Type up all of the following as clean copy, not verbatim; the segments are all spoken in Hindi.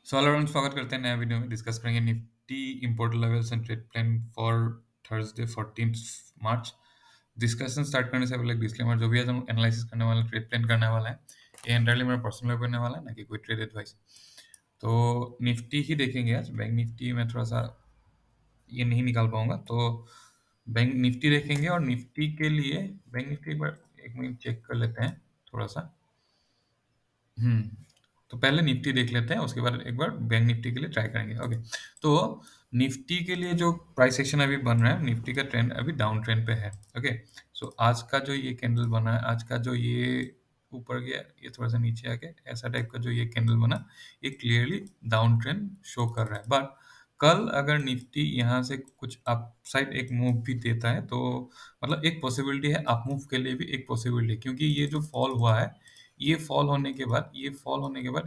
सो ऑल अराउंड स्वागत करते हैं नया वीडियो में। डिस्कस करेंगे Nifty imported levels and trade plan for Thursday 14 March. Discussion start करने से पहले एक डिस्क्लेमर, जो भी आज हम एनालिसिस करने वाला ट्रेड प्लान करने वाला है, ये एंटायरली मेरा पर्सनल ओपिनियन वाला है, ना कि कोई ट्रेड एडवाइस। तो निफ्टी ही देखेंगे आज। बैंक निफ्टी में थोड़ा सा ये नहीं निकाल पाऊंगा, तो बैंक निफ्टी देखेंगे। और निफ्टी के लिए बैंक निफ्टी एक बार 1 मिनट चेक कर लेते हैं थोड़ा सा। हुँ। तो पहले निफ्टी देख लेते हैं, उसके बाद एक बार बैंक निफ्टी के लिए ट्राई करेंगे। ओके। तो निफ्टी के लिए जो प्राइस एक्शन अभी बन रहा है, निफ्टी का ट्रेंड अभी डाउन ट्रेंड पे है। ओके। सो आज का जो ये कैंडल बना है, आज का जो ये ऊपर गया, ये थोड़ा-सा नीचे आके ऐसा टाइप का जो ये कैंडल बना, ये क्लियरली डाउन ट्रेंड शो कर रहा है। बट कल अगर निफ्टी यहाँ से कुछ अपसाइड एक मूव भी देता है, तो मतलब एक पॉसिबिलिटी है, अप मूव के लिए भी एक पॉसिबिलिटी है, क्योंकि ये जो फॉल हुआ है, ये फॉल होने के बाद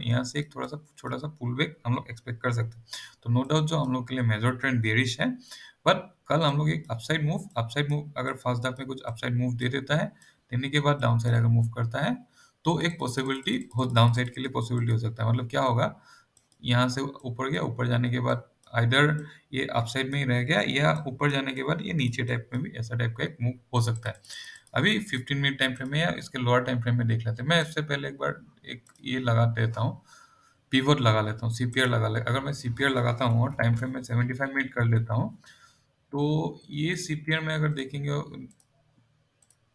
यहाँ से एक थोड़ा-सा छोटा-सा पुल बैक हम लोग एक्सपेक्ट कर सकते हैं। तो नो डाउट जो हम लोग के लिए मेजर ट्रेंड बेयरिश है, पर कल हम लोग एक अपसाइड मूव अगर फर्स्ट हाफ में कुछ अपसाइड मूव दे देता है, देने के बाद डाउन साइड अगर मूव करता है, तो एक पॉसिबिलिटी हो, डाउन साइड के लिए पॉसिबिलिटी हो सकता है। मतलब क्या होगा, यहाँ से ऊपर गया, ऊपर जाने के बाद आइदर ये अपसाइड में ही रह गया, या ऊपर जाने के बाद ये नीचे टाइप में भी ऐसा टाइप का एक मूव हो सकता है। अभी 15 मिनट टाइम फ्रेम में या इसके लोअर टाइम फ्रेम में देख लेते हैं। मैं इससे पहले एक बार एक ये लगा देता हूँ, पिवट लगा लेता हूँ, सीपीआर लगा ले। अगर मैं सीपीआर लगाता हूँ और टाइम फ्रेम में 75 मिनट कर लेता हूँ, तो ये सीपीआर में अगर देखेंगे,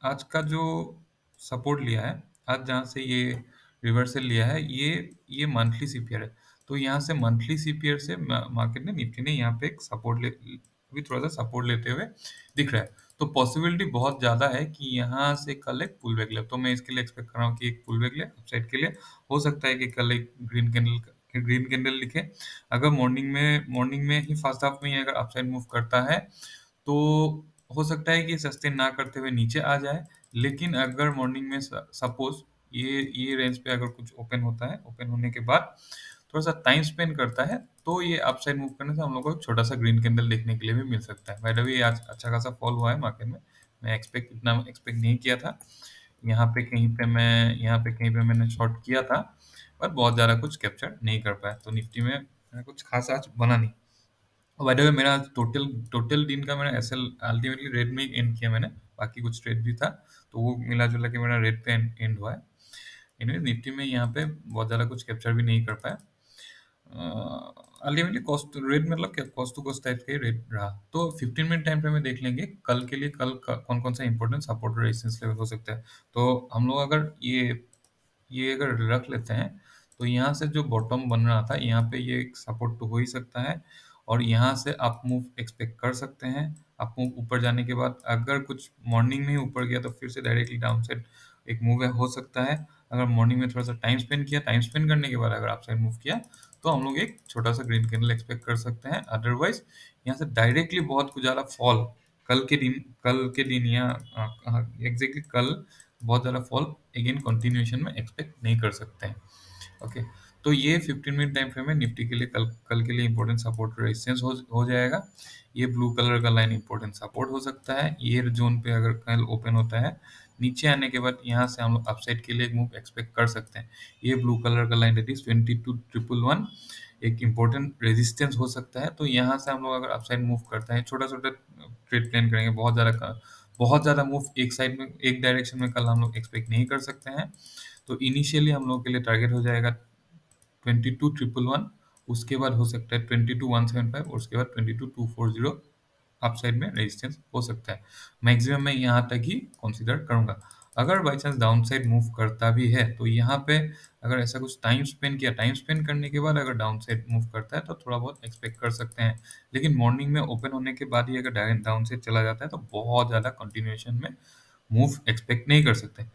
आज का जो सपोर्ट लिया है, आज जहाँ से ये रिवर्सल लिया है, ये मंथली सीपीआर है। तो यहाँ से मंथली सीपीआर से मार्केट ने, निफ्टी ने यहाँ पे एक सपोर्ट ले, अभी थोड़ा सा सपोर्ट लेते हुए दिख रहा है। तो पॉसिबिलिटी बहुत ज़्यादा है कि यहाँ से कल एक पुल बैक ले। तो मैं इसके लिए एक्सपेक्ट कर रहा हूँ कि एक पुल बैक ले अपसाइड के लिए। हो सकता है कि कल एक ग्रीन कैंडल दिखे। अगर मॉर्निंग में ही फर्स्ट हाफ में ही अगर अपसाइड मूव करता है, तो हो सकता है कि सस्टेन ना करते हुए नीचे आ जाए। लेकिन अगर मॉर्निंग में सपोज ये रेंज पे अगर कुछ ओपन होता है, ओपन होने के बाद थोड़ा सा टाइम स्पेंड करता है, तो ये अपसाइड मूव करने से हम लोग को एक छोटा सा ग्रीन कैंडल देखने के लिए भी मिल सकता है। बाय द वे आज अच्छा खासा फॉल हुआ है मार्केट में। मैं इतना एक्सपेक्ट नहीं किया था। यहाँ पे कहीं पे मैंने शॉर्ट किया था, पर बहुत ज़्यादा कुछ कैप्चर नहीं कर पाया। तो निफ्टी में कुछ खास आज बना नहीं। बाय द वे मेरा टोटल टोटल दिन का मेरा एसएल अल्टीमेटली रेड में एंड किया मैंने। बाकी कुछ ट्रेड भी था, तो वो मिला जुला के मेरा रेड पे एंड हुआ है। एनीवे निफ्टी में यहाँ पे बहुत ज़्यादा कुछ कैप्चर भी नहीं कर पाया। अल्टीमेटली कॉस्ट रेट, मतलब क्या, कॉस्ट टू कॉस्ट टाइप का ही रेट रहा। तो 15 मिनट टाइम फ्रेम में देख लेंगे कल के लिए, कौन कौन सा इंपॉर्टेंट सपोर्ट और रेजिस्टेंस लेवल हो सकता है। तो हम लोग अगर ये अगर रख लेते हैं, तो यहाँ से जो बॉटम बन रहा था, यहाँ पे ये एक सपोर्ट तो हो ही सकता है, और यहाँ से अप मूव एक्सपेक्ट कर सकते हैं। अप मूव ऊपर जाने के बाद अगर कुछ मॉर्निंग में ही ऊपर गया, तो फिर से डायरेक्टली डाउन साइड एक मूव हो सकता है। अगर मॉर्निंग में थोड़ा सा टाइम स्पेंड किया, टाइम स्पेंड करने के बाद अगर अप साइड मूव किया, तो हम लोग एक छोटा सा ग्रीन कैंडल एक्सपेक्ट कर सकते हैं। अदरवाइज यहाँ से डायरेक्टली बहुत कुछ ज़्यादा फॉल कल के दिन या एग्जैक्टली कल बहुत ज़्यादा फॉल अगेन कंटिन्यूएशन में एक्सपेक्ट नहीं कर सकते हैं। ओके। तो ये 15 मिनट टाइम फ्रेम में निफ्टी के लिए कल के लिए इंपॉर्टेंट सपोर्ट रेजिस्टेंस हो जाएगा। ये ब्लू कलर का लाइन इंपॉर्टेंट सपोर्ट हो सकता है। ये जोन पे अगर कल ओपन होता है, नीचे आने के बाद यहाँ से हम लोग अपसाइड के लिए एक मूव एक्सपेक्ट कर सकते हैं। ये ब्लू कलर का लाइन दैट इज 22,111 एक इम्पोर्टेंट रेजिस्टेंस हो सकता है। तो यहाँ से हम लोग अगर अपसाइड मूव करते हैं, छोटा छोटा ट्रेड प्लान करेंगे। बहुत ज़्यादा मूव एक साइड में, एक डायरेक्शन में कल हम लोग एक्सपेक्ट नहीं कर सकते हैं। तो इनिशियली हम लोग के लिए टारगेट हो जाएगा 22,111। उसके बाद हो सकता है 22,175, और उसके बाद 22,240 अपसाइड में रेजिस्टेंस हो सकता है। मैक्सिमम मैं यहाँ तक ही कंसीडर करूंगा। अगर by chance down side move करता भी है, तो यहाँ पे अगर ऐसा कुछ टाइम स्पेंड किया, टाइम स्पेंड करने के बाद अगर डाउन साइड मूव करता है, तो थोड़ा बहुत एक्सपेक्ट कर सकते हैं। लेकिन मॉर्निंग में ओपन होने के बाद ही अगर डाउन साइड चला जाता है, तो बहुत ज़्यादा कंटिन्यूएशन में मूव एक्सपेक्ट नहीं कर सकते।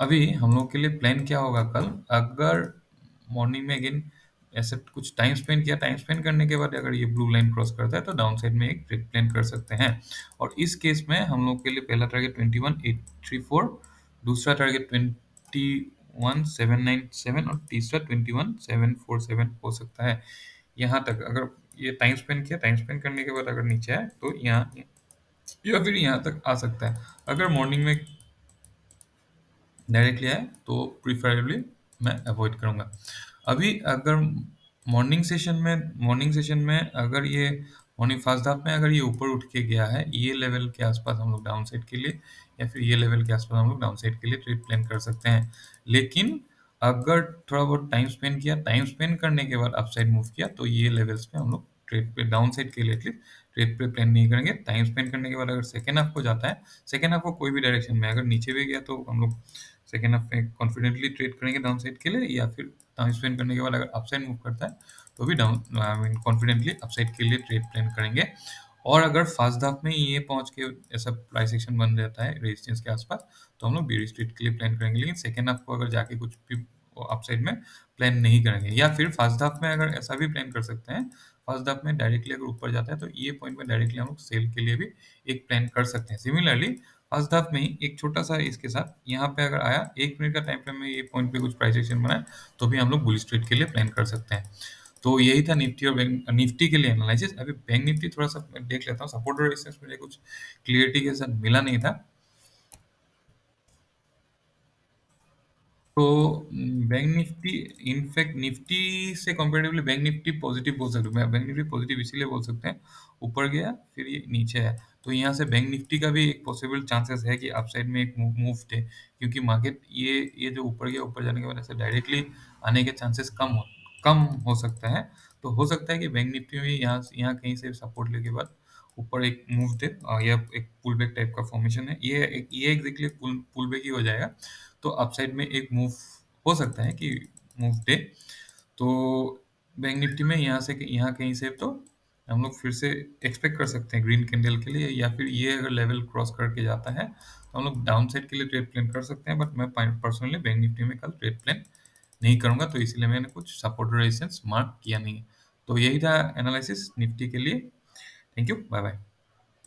अभी हम लोग के लिए प्लान क्या होगा कल, अगर मॉर्निंग में अगेन ऐसे कुछ टाइम स्पेंड किया, टाइम स्पेंड करने के बाद अगर ये ब्लू लाइन क्रॉस करता है, तो डाउन साइड में एक ट्रेड प्लान कर सकते हैं। और इस केस में हम लोग के लिए पहला टारगेट 21,834, दूसरा टारगेट 21,797, और तीसरा 21,747 हो सकता है। यहाँ तक अगर ये टाइम स्पेंड किया, टाइम स्पेंड करने के बाद अगर नीचे आए, तो यहाँ या फिर यहाँ तक आ सकता है। अगर मॉर्निंग में डायरेक्टली आए, तो प्रिफरेबली मैं अवॉइड करूंगा। अभी अगर मॉर्निंग सेशन में अगर ये मॉर्निंग फर्स्ट हाफ में अगर ये ऊपर उठ के गया है ये लेवल के आसपास हम लोग डाउन साइड के लिए या फिर ये लेवल के आसपास हम लोग डाउन साइड के लिए ट्रेड प्लान कर सकते हैं। लेकिन अगर थोड़ा बहुत टाइम स्पेंड करने के बाद अपसाइड मूव किया तो ये लेवल्स पे हम लोग ट्रेड पे डाउन साइड के लिए एटलीस्ट ट्रेड पे प्लान नहीं करेंगे। टाइम स्पेंड करने के बाद अगर सेकेंड हाफ को जाता है, सेकेंड हाफ को कोई भी डायरेक्शन में अगर नीचे भी गया तो हम लोग सेकेंड हाफ में कॉन्फिडेंटली ट्रेड करेंगे डाउन साइड के लिए, या फिर टाइम स्पेंड करने के बाद अगर अपसाइड मूव करता है तो भी down I mean confidently upside के लिए ट्रेड प्लान करेंगे। और अगर फर्स्ट हाफ में ये पहुंच के ऐसा प्राइस एक्शन बन जाता है रेजिस्टेंस के आसपास तो हम लोग बेरिश ट्रेड के लिए प्लान करेंगे। लेकिन सेकेंड हाफ को अगर जाके कुछ भी अपसाइड में प्लान नहीं करेंगे, या फिर फर्स्ट हाफ में अगर ऐसा भी प्लान कर सकते हैं, फर्स्ट हाफ में डायरेक्टली अगर ऊपर जाता है तो ये पॉइंट में डायरेक्टली हम लोग सेल के लिए भी एक प्लान कर सकते हैं। सिमिलरली फर्स्ट हाफ में ही एक छोटा सा इसके साथ यहाँ पे अगर आया 1 मिनट का टाइम फ्रेम में ये पॉइंट पे कुछ प्राइस एक्शन बना है तो भी हम लोग बुलिश ट्रेड के लिए प्लान कर सकते हैं। तो यही था निफ्टी और बैंक निफ्टी के लिए एनालिसिस। अभी बैंक निफ्टी थोड़ा सा मैं देख लेता हूँ, सपोर्ट और रेजिस्टेंस मुझे कुछ क्लियरिटी के साथ मिला नहीं था। तो बैंक निफ्टी, इनफैक्ट निफ्टी से कंपेरेटिवली बैंक निफ्टी पॉजिटिव बोल सकते हैं। बैंक निफ्टी पॉजिटिव इसीलिए बोल सकते हैं, ऊपर गया फिर ये नीचे है तो यहाँ से बैंक निफ्टी का भी एक पॉसिबल चांसेस है कि अपसाइड में एक मूव थे, क्योंकि मार्केट ये जो ऊपर गया, ऊपर जाने की वजह से डायरेक्टली आने के चांसेस कम हो सकता है। तो हो सकता है कि बैंक निफ्टी में यहाँ कहीं से सपोर्ट लेके बाद ऊपर एक मूव दे, या एक पुल बैक टाइप का फॉर्मेशन है, ये एग्जैक्टली पुल बैक ही हो जाएगा। तो अपसाइड में एक मूव हो सकता है कि मूव दे। तो बैंक निफ्टी में यहाँ कहीं से तो हम लोग फिर से एक्सपेक्ट कर सकते हैं ग्रीन कैंडल के लिए, या फिर ये अगर लेवल क्रॉस करके जाता है तो हम लोग डाउन साइड के लिए ट्रेड प्लान कर सकते हैं। बट मैं पर्सनली बैंक निफ्टी में कल ट्रेड प्लान नहीं करूंगा, तो इसीलिए मैंने कुछ सपोर्ट रेजिस्टेंस मार्क किया नहीं है। तो यही था एनालिसिस निफ्टी के लिए। Thank you, bye bye.